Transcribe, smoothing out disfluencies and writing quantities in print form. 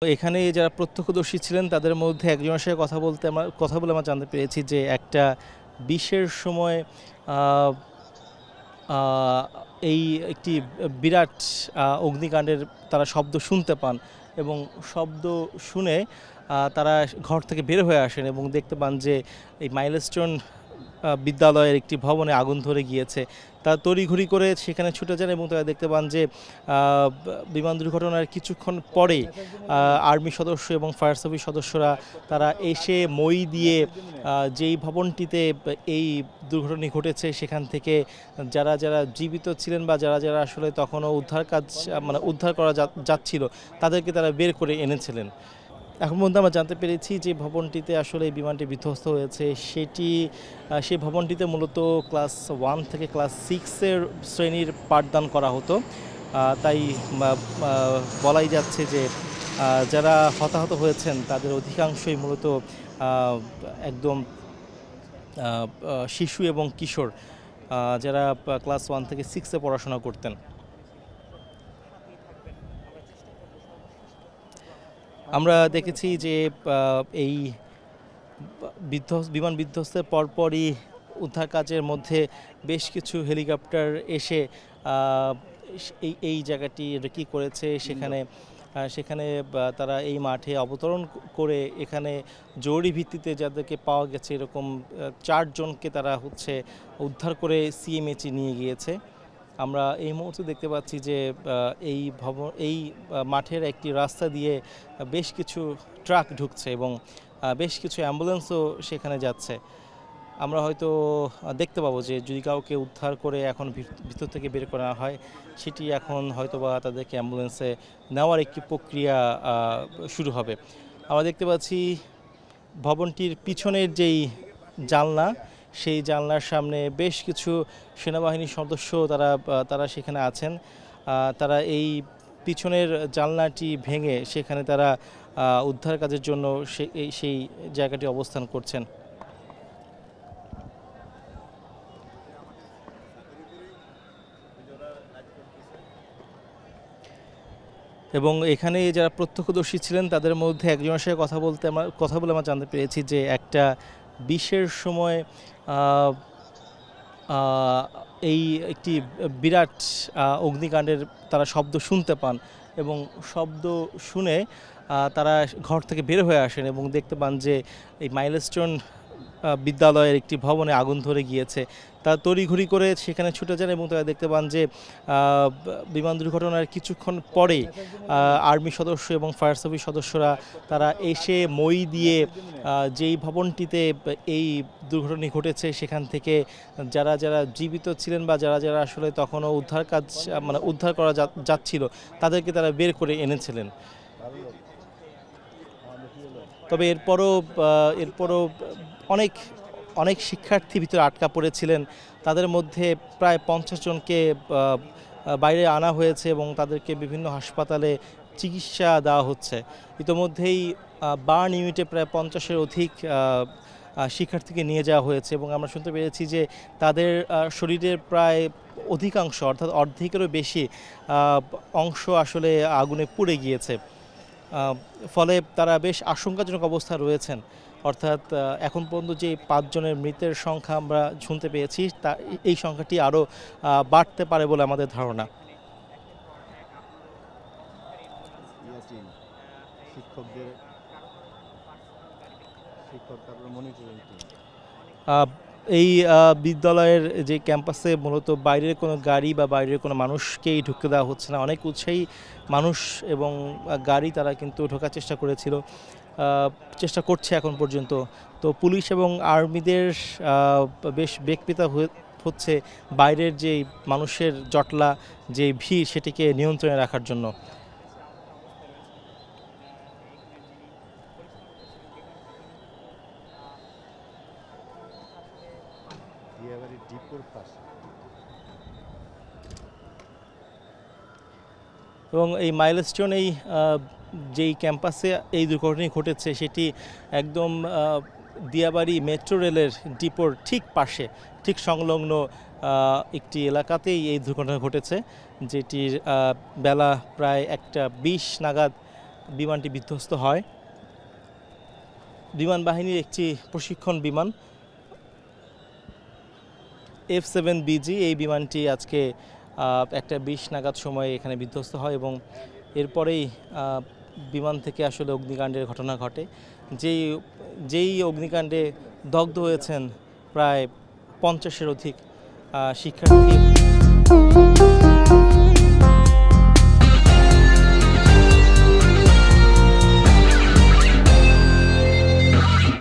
এখানে যারা প্রত্যক্ষদর্শী ছিলেন তাদের মধ্যে একজনের সাথে কথা বলে আমরা জানতে পেরেছি যে একটা বিশের সময় আহ, আহ, এই একটি বিরাট অগ্নিকাণ্ডের তারা শব্দ শুনতে পান এবং শব্দ শুনে তারা ঘর থেকে বের হয়ে আসেন এবং দেখতে পান যে এই মাইলস্টোন বিদ্যালয়ের একটি ভবনে আগুন ধরে গিয়েছে। তারা তড়িঘড়ি করে সেখানে ছুটে যান এবং তারা দেখতে পান যে বিমান দুর্ঘটনার কিছুক্ষণ পরেই আর্মি সদস্য এবং ফায়ার সার্ভিস সদস্যরা তারা এসে মই দিয়ে যেই ভবনটিতে এই দুর্ঘটনা ঘটেছে সেখান থেকে যারা যারা জীবিত ছিলেন বা যারা যারা আসলে তখনও উদ্ধার করা যাচ্ছিল তাদেরকে তারা বের করে এনেছিলেন। এখন পর্যন্ত আমরা জানতে পেরেছি যে ভবনটিতে আসলে এই বিমানটি বিধ্বস্ত হয়েছে সেই ভবনটিতে মূলত ক্লাস 1 থেকে ক্লাস 6-এর শ্রেণীর পাঠদান করা হতো। তাই বলাই যাচ্ছে যে যারা হতাহত হয়েছেন তাদের অধিকাংশই মূলত একদম শিশু এবং কিশোর যারা ক্লাস 1 থেকে 6-এ পড়াশোনা করতেন। আমরা দেখেছি যে এই বিমান বিধ্বস্তের পরপরই উদ্ধার কাজের মধ্যে বেশ কিছু হেলিকপ্টার এসে এই জায়গাটি কি করেছে সেখানে তারা এই মাঠে অবতরণ করে এখানে জরুরি ভিত্তিতে যাদেরকে পাওয়া গেছে এরকম 4 জনকে তারা উদ্ধার করে সিএমএইচে নিয়ে গিয়েছে। আমরা এই মুহূর্তে দেখতে পাচ্ছি যে এই মাঠের একটি রাস্তা দিয়ে বেশ কিছু ট্রাক ঢুকছে এবং বেশ কিছু অ্যাম্বুলেন্সও সেখানে যাচ্ছে। আমরা হয়তো দেখতে পাবো যে যদি কাউকে উদ্ধার করে এখন ভিতর থেকে বের করা হয় সেটি এখন হয়তোবা তাদেরকে অ্যাম্বুলেন্সে নেওয়ার একটি প্রক্রিয়া শুরু হবে। আমরা দেখতে পাচ্ছি ভবনটির পিছনের যেই জানলা সেই জানলার সামনে বেশ কিছু সেনাবাহিনীর সদস্য তারা সেখানে আছেন। তারা এই পিছনের জানলাটি ভেঙে সেখানে তারা উদ্ধার কাজের জন্য সেই জায়গাটি অবস্থান করছেন। এবং এখানে যারা প্রত্যক্ষদর্শী ছিলেন তাদের মধ্যে একজনের সাথে কথা বলে আমরা জানতে পেরেছি যে একটা বিশের সময় এই একটি বিরাট অগ্নিকাণ্ডের তারা শব্দ শুনতে পান এবং শব্দ শুনে তারা ঘর থেকে বের হয়ে আসেন এবং দেখতে পান যে এই মাইলস্টোন বিদ্যালয়ের একটি ভবনে আগুন ধরে গিয়েছে। তারা তড়িঘড়ি করে সেখানে ছুটে যান এবং তারা দেখতে পান যে বিমান দুর্ঘটনার কিছুক্ষণ পরেই আর্মি সদস্য এবং ফায়ার সার্ভিস সদস্যরা তারা এসে মই দিয়ে যেই ভবনটিতে এই দুর্ঘটনা ঘটেছে সেখান থেকে যারা যারা জীবিত ছিলেন বা যারা যারা আসলে তখনও উদ্ধার করা যাচ্ছিল তাদেরকে তারা বের করে এনেছিলেন। তবে এরপরও অনেক অনেক শিক্ষার্থী ভিতরে আটকা পড়েছিলেন। তাদের মধ্যে প্রায় 50 জনকে বাইরে আনা হয়েছে এবং তাদেরকে বিভিন্ন হাসপাতালে চিকিৎসা দেওয়া হচ্ছে। ইতোমধ্যেই বার্ন ইউনিটে প্রায় 50-এর অধিক শিক্ষার্থীকে নিয়ে যাওয়া হয়েছে এবং আমরা শুনতে পেরেছি যে তাদের শরীরের প্রায় অধিকাংশ অর্থাৎ অর্ধেকেরও বেশি অংশ আসলে আগুনে পুড়ে গিয়েছে। ফলে তারা বেশ আশঙ্কাজনক অবস্থায় রয়েছেন। অর্থাৎ এখন পর্যন্ত যে 5 জনের মৃতের সংখ্যা আমরা শুনতে পেয়েছি এই সংখ্যাটি আরও বাড়তে পারে বলে আমাদের ধারণা। এই বিদ্যালয়ের যে ক্যাম্পাসে মূলত বাইরের কোনো গাড়ি বা বাইরের কোনো মানুষকেই ঢুকতে দেওয়া হচ্ছে না। অনেক উৎসাহী মানুষ এবং গাড়ি তারা কিন্তু ঢোকার চেষ্টা করছে এখন পর্যন্ত। তো পুলিশ এবং আর্মিদের বেশ বেগপিতা হচ্ছে বাইরের যে মানুষের জটলা যে ভিড় সেটিকে নিয়ন্ত্রণে রাখার জন্য। এবং এই মাইলস্টোন যেই ক্যাম্পাসে এই দুর্ঘটনাটি ঘটেছে সেটি একদম দিয়াবাড়ি মেট্রো রেলের ডিপোর ঠিক সংলগ্ন একটি এলাকাতেই এই দুর্ঘটনা ঘটেছে, যেটির বেলা প্রায় 1:20 নাগাদ বিমানটি বিধ্বস্ত হয়। বিমান বাহিনীর একটি প্রশিক্ষণ বিমান F-7BG, এই বিমানটি আজকে 1:20 নাগাদ সময়ে এখানে বিধ্বস্ত হয় এবং এরপরেই বিমান থেকে আসলে অগ্নিকাণ্ডের ঘটনা ঘটে। যেই অগ্নিকাণ্ডে দগ্ধ হয়েছেন প্রায় 50-এর অধিক শিক্ষার্থী।